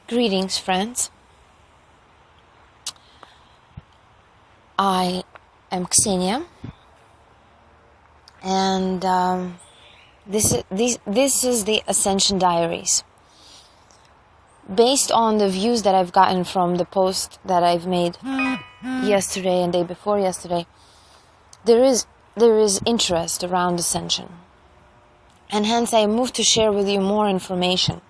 Greetings, friends. I am Ksenia, and this is the Ascension Diaries. Based on the views that I've gotten from the post that I've made yesterday and day before yesterday, there is interest around Ascension, and hence I moved to share with you more information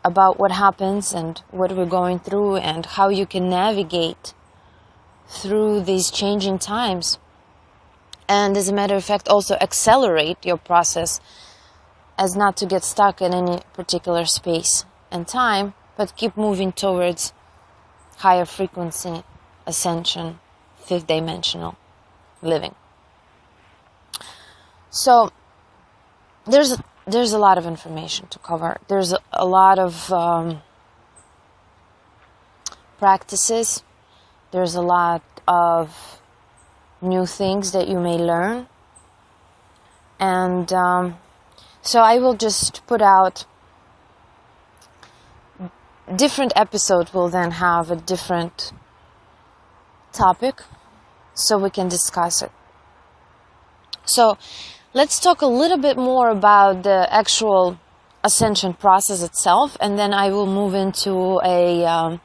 about what happens and what we're going through and how you can navigate through these changing times, and as a matter of fact also accelerate your process as not to get stuck in any particular space and time, but keep moving towards higher frequency, ascension, fifth dimensional living. So there's a lot of information to cover. There's a lot of practices. There's a lot of new things that you may learn. And so I will just put out different episodes. Will then have a different topic so we can discuss it. So let's talk a little bit more about the actual ascension process itself, and then I will move into a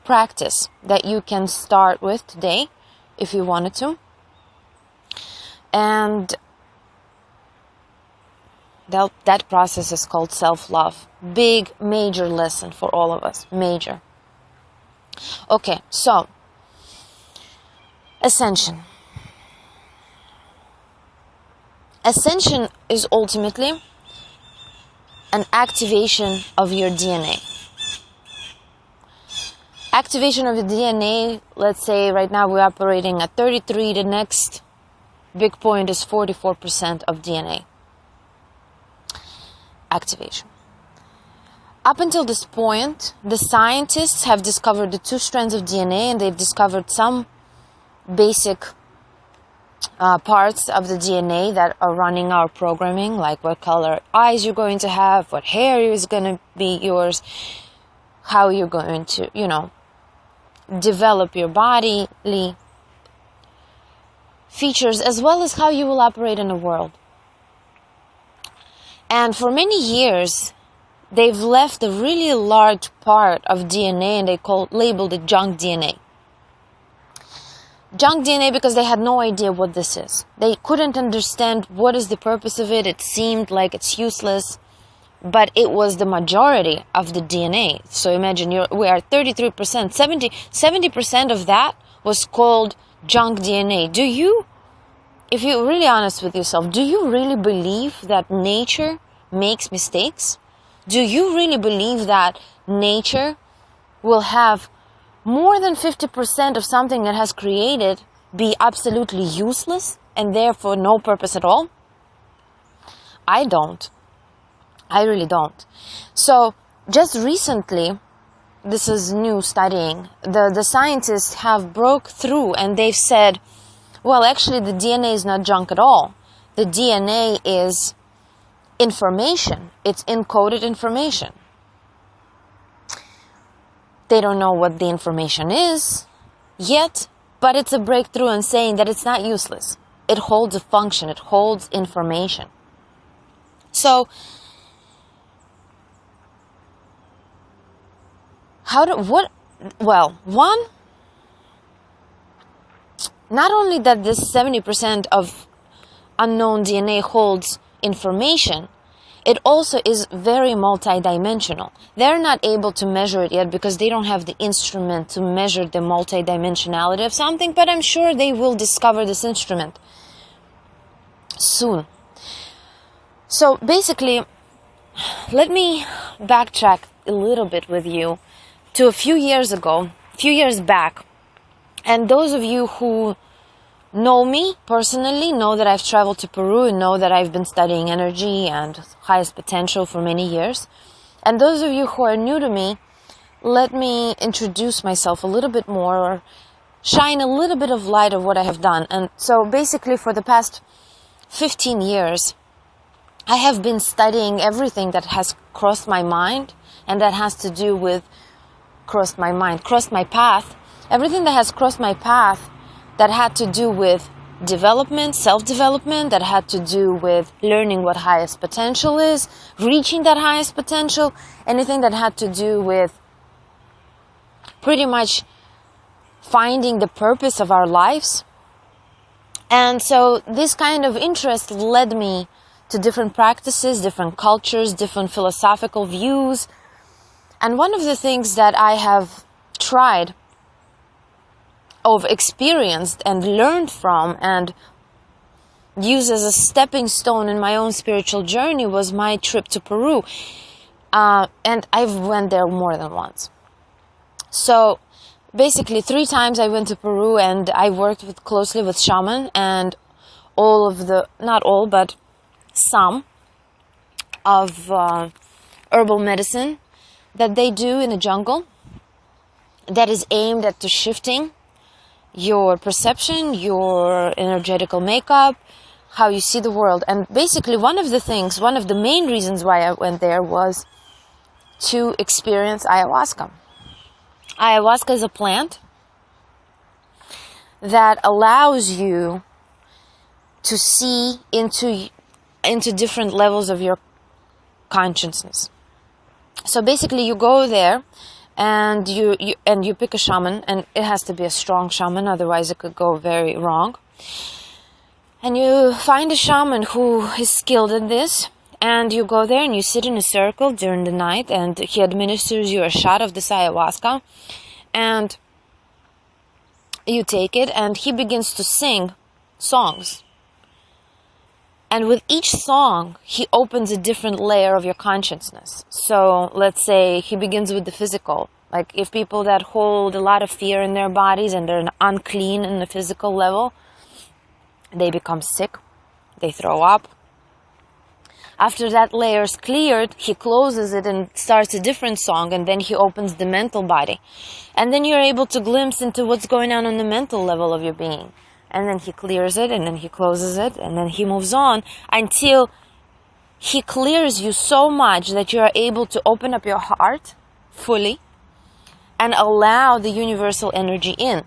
practice that you can start with today if you wanted to. And that process is called self-love. Big, major lesson for all of us. Major. Okay, so Ascension. Ascension is ultimately an activation of your DNA. Activation of your DNA, let's say right now we're operating at 33, the next big point is 44% of DNA. Activation. Up until this point, the scientists have discovered the two strands of DNA, and they've discovered some basic parts of the DNA that are running our programming, like what color eyes you're going to have, what hair is going to be yours, how you're going to, develop your bodily features, as well as how you will operate in the world. And for many years, they've left a really large part of DNA, and they labeled it junk DNA. Junk DNA because they had no idea what this is. They couldn't understand what is the purpose of it. It seemed like it's useless, but it was the majority of the DNA. So imagine we are 33%, 70% of that was called junk DNA. If you're really honest with yourself, do you really believe that nature makes mistakes? Do you really believe that nature will have more than 50% of something that has created be absolutely useless and therefore no purpose at all? I don't. I really don't. So just recently, this is new studying, the scientists have broke through and they've said, well, actually the DNA is not junk at all. The DNA is information. It's encoded information. They don't know what the information is yet, but it's a breakthrough in saying that it's not useless. It holds a function. It holds information. So, one, not only that this 70% of unknown DNA holds information, it also is very multidimensional. They're not able to measure it yet because they don't have the instrument to measure the multidimensionality of something, but I'm sure they will discover this instrument soon. So basically, let me backtrack a little bit with you to a few years back. And those of you who know me personally know that I've traveled to Peru and know that I've been studying energy and highest potential for many years. And those of you who are new to me, let me introduce myself a little bit more, or shine a little bit of light of what I have done. And so basically for the past 15 years, I have been studying everything that has crossed my mind and that has to do with crossed my mind, crossed my path, everything that has crossed my path that had to do with development, self-development, that had to do with learning what highest potential is, reaching that highest potential, anything that had to do with pretty much finding the purpose of our lives. And so this kind of interest led me to different practices, different cultures, different philosophical views. And one of the things that I have tried, experienced and learned from and used as a stepping stone in my own spiritual journey was my trip to Peru. And I've went there more than once. So basically 3 times I went to Peru, and I worked closely with shaman and not all, but some of herbal medicine that they do in the jungle that is aimed at shifting your perception, your energetical makeup, how you see the world. And basically one of the main reasons why I went there was to experience ayahuasca. Ayahuasca is a plant that allows you to see into different levels of your consciousness. So basically you go there and you pick a shaman, and it has to be a strong shaman, otherwise it could go very wrong. And you find a shaman who is skilled in this, and you go there and you sit in a circle during the night, and he administers you a shot of this ayahuasca, and you take it, and he begins to sing songs. And with each song, he opens a different layer of your consciousness. So let's say he begins with the physical. Like if people that hold a lot of fear in their bodies and they're unclean in the physical level, they become sick, they throw up. After that layer is cleared, he closes it and starts a different song, and then he opens the mental body. And then you're able to glimpse into what's going on the mental level of your being. And then he clears it, and then he closes it, and then he moves on until he clears you so much that you are able to open up your heart fully and allow the universal energy in.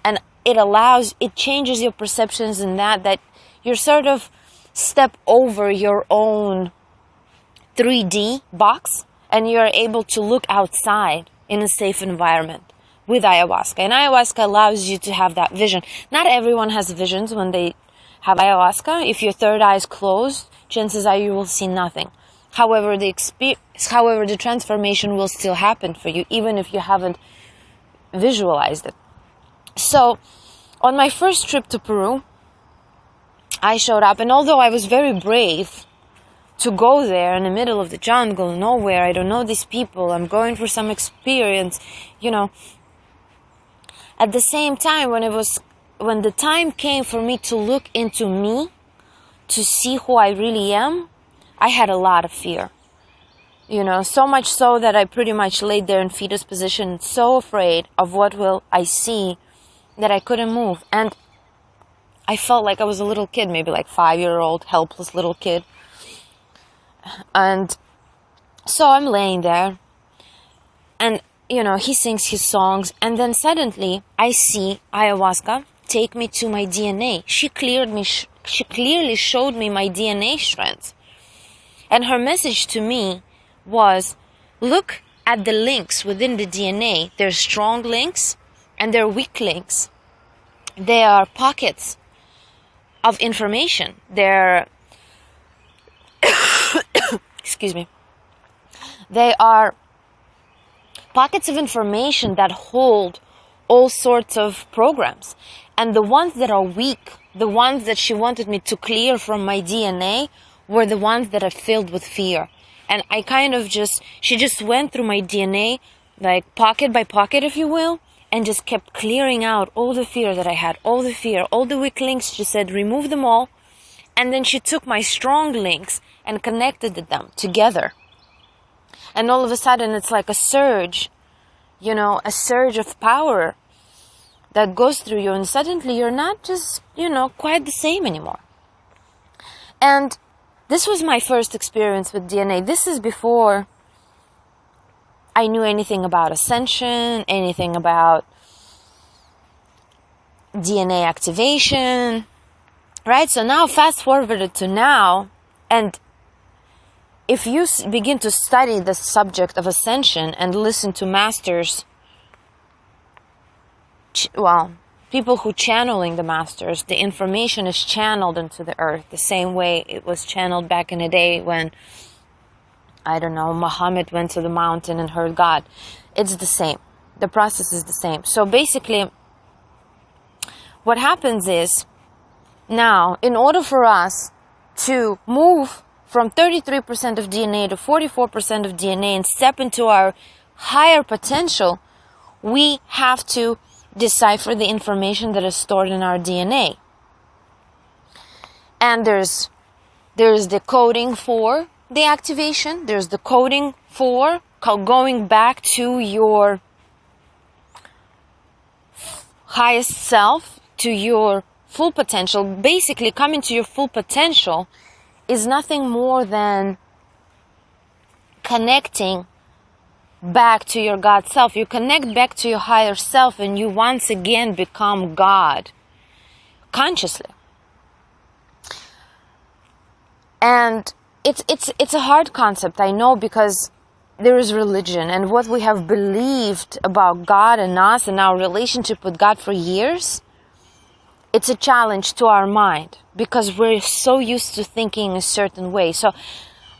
And it changes your perceptions in that you're sort of step over your own 3D box, and you're able to look outside in a safe environment with ayahuasca. And ayahuasca allows you to have that vision. Not everyone has visions when they have ayahuasca. If your third eye is closed, chances are you will see nothing. However, the transformation will still happen for you, even if you haven't visualized it. So, on my first trip to Peru, I showed up, and although I was very brave to go there in the middle of the jungle, nowhere, I don't know these people, I'm going for some experience, at the same time, when the time came for me to look into me, to see who I really am, I had a lot of fear. So much so that I pretty much laid there in fetus position, so afraid of what will I see that I couldn't move. And I felt like I was a little kid, maybe like 5-year-old, helpless little kid. And so I'm laying there, and he sings his songs, and then suddenly I see ayahuasca take me to my DNA. She clearly showed me my DNA strands. And her message to me was, look at the links within the DNA. There's strong links and there are weak links. They are pockets of information. They're excuse me. They are pockets of information that hold all sorts of programs. And the ones that are weak, the ones that she wanted me to clear from my DNA, were the ones that are filled with fear. And I she just went through my DNA, like pocket by pocket, if you will, and just kept clearing out all the fear that I had, all the fear, all the weak links. She said, remove them all. And then she took my strong links and connected them together. And all of a sudden, it's like a surge, a surge of power that goes through you. And suddenly you're not just, quite the same anymore. And this was my first experience with DNA. This is before I knew anything about Ascension, anything about DNA activation, right? So now fast forwarded to now, and if you begin to study the subject of Ascension and listen to masters, people who channeling the masters, the information is channeled into the earth the same way it was channeled back in the day when, I don't know, Muhammad went to the mountain and heard God. It's the same. The process is the same. So basically, what happens is, now, in order for us to move from 33% of DNA to 44% of DNA and step into our higher potential, we have to decipher the information that is stored in our DNA. And there's the coding for the activation, there's the coding for going back to your highest self, to your full potential. Basically, coming to your full potential is nothing more than connecting back to your God self. You connect back to your higher self and you once again become God consciously. And it's a hard concept, I know, because there is religion and what we have believed about God and us and our relationship with God for years. It's a challenge to our mind because we're so used to thinking a certain way. So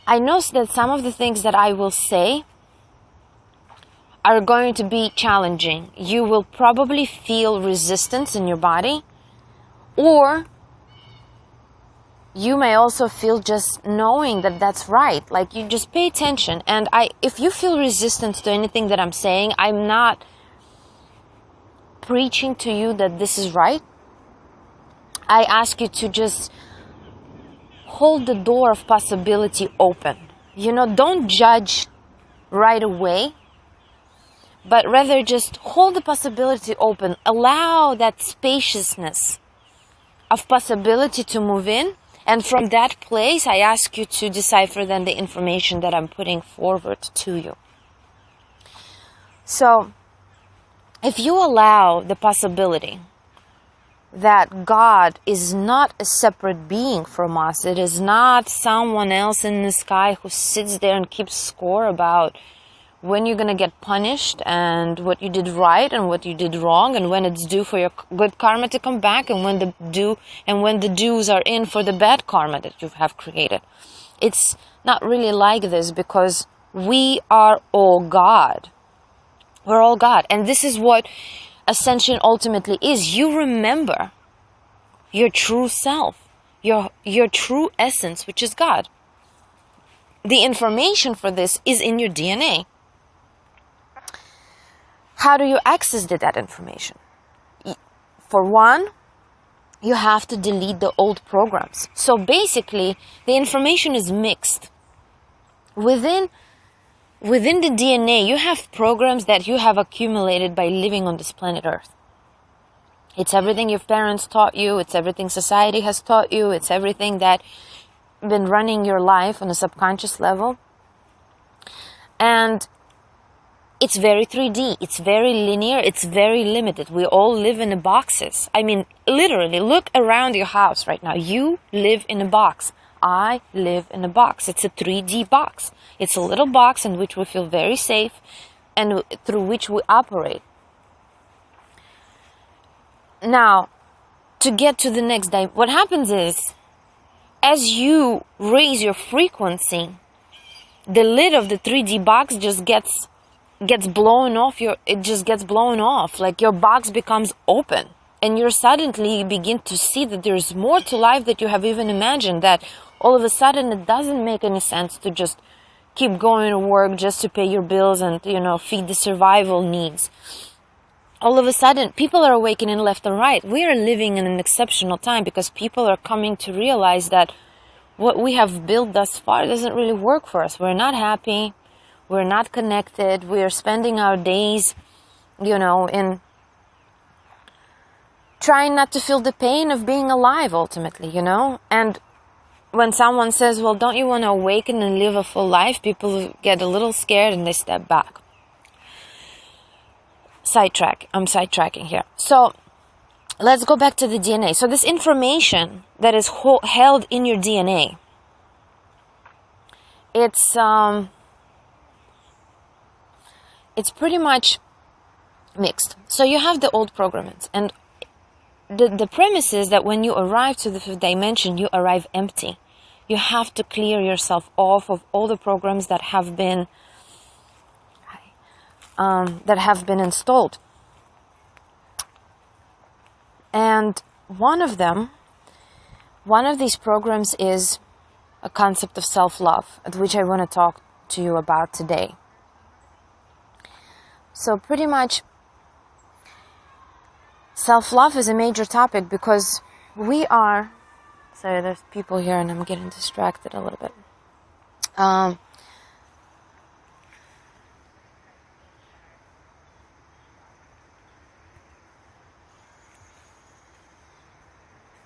I know that some of the things that I will say are going to be challenging. You will probably feel resistance in your body, or you may also feel just knowing that that's right. Like, you just pay attention. And if you feel resistance to anything that I'm saying, I'm not preaching to you that this is right. I ask you to just hold the door of possibility open. Don't judge right away, but rather just hold the possibility open. Allow that spaciousness of possibility to move in. And from that place, I ask you to decipher then the information that I'm putting forward to you. So, if you allow the possibility that God is not a separate being from us, it is not someone else in the sky who sits there and keeps score about when you're going to get punished and what you did right and what you did wrong, and when it's due for your good karma to come back, and when the dues are in for the bad karma that you have created. It's not really like this, because we are all God. We're all God. And this is what Ascension ultimately is. You remember your true self, your true essence, which is God. The information for this is in your DNA. How do you access that information? For one, you have to delete the old programs. So basically, the information is mixed. Within the DNA, you have programs that you have accumulated by living on this planet Earth. It's everything your parents taught you. It's everything society has taught you. It's everything that been running your life on a subconscious level. And it's very 3D. It's very linear. It's very limited. We all live in boxes. I mean, literally, look around your house right now. You live in a box. I live in a box. It's a 3D box. It's a little box in which we feel very safe and through which we operate. Now, to get to the next day, what happens is, as you raise your frequency, the lid of the 3D box just gets blown off. It just gets blown off. Like, your box becomes open. And you suddenly begin to see that there's more to life that you have even imagined, that all of a sudden it doesn't make any sense to just keep going to work just to pay your bills and, feed the survival needs. All of a sudden, people are awakening left and right. We are living in an exceptional time because people are coming to realize that what we have built thus far doesn't really work for us. We're not happy. We're not connected. We are spending our days, in trying not to feel the pain of being alive, ultimately, And when someone says, well, don't you want to awaken and live a full life? People get a little scared and they step back. I'm sidetracking here. So let's go back to the DNA. So this information that is held in your DNA, it's pretty much mixed. So you have the old programmings, and the premise is that when you arrive to the fifth dimension, you arrive empty. You have to clear yourself off of all the programs that have been installed. And one of these programs is a concept of self-love, at which I want to talk to you about today. So pretty much, self-love is a major topic because we are... Sorry, there's people here and I'm getting distracted a little bit.